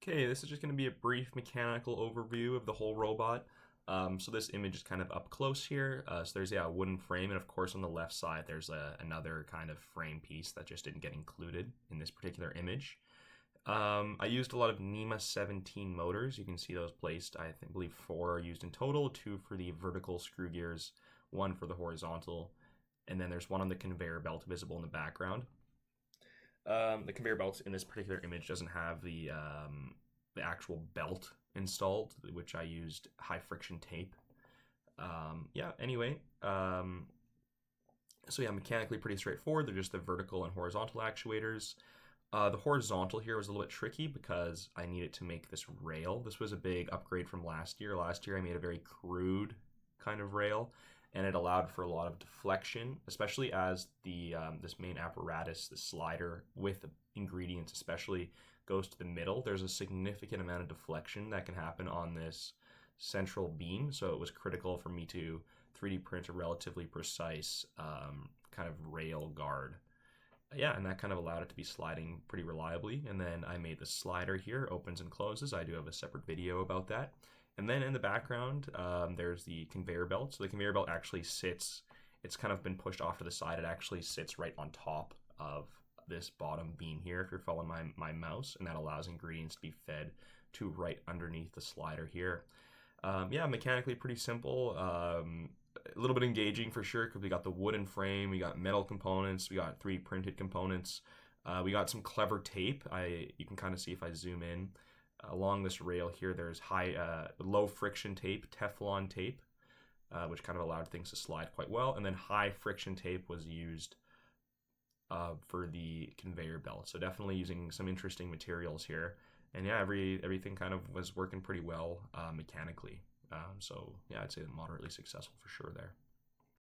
Okay, this is just going to be a brief mechanical overview of the whole robot. So this image is kind of up close here. So there's a wooden frame, and of course on the left side there's another kind of frame piece that just didn't get included in this particular image. I used a lot of NEMA 17 motors. You can see those placed, believe 4 are used in total, 2 for the vertical screw gears, 1 for the horizontal, and then there's one on the conveyor belt visible in the background. The conveyor belt in this particular image doesn't have the actual belt installed, which I used high friction tape. So yeah, mechanically pretty straightforward. They're just the vertical and horizontal actuators. The horizontal here was a little bit tricky because I needed to make this rail. This was a big upgrade from last year. Last year I made a very crude kind of rail, and it allowed for a lot of deflection, especially as the this main apparatus, the slider with ingredients especially, goes to the middle. There's a significant amount of deflection that can happen on this central beam, so it was critical for me to 3D print a relatively precise kind of rail guard. Yeah, and that kind of allowed it to be sliding pretty reliably. And then I made the slider here, opens and closes. I do have a separate video about that. And then in the background, there's the conveyor belt. So the conveyor belt actually sits, it's kind of been pushed off to the side. It actually sits right on top of this bottom beam here, if you're following my mouse, and that allows ingredients to be fed to right underneath the slider here. Yeah, mechanically pretty simple. A little bit engaging for sure, because we got the wooden frame, we got metal components, we got 3D printed components. We got some clever tape. You can kind of see if I zoom in. Along this rail here, there's low friction tape, Teflon tape, which kind of allowed things to slide quite well. And then high friction tape was used for the conveyor belt. So definitely using some interesting materials here. And yeah, everything kind of was working pretty well mechanically. So yeah, I'd say moderately successful for sure there.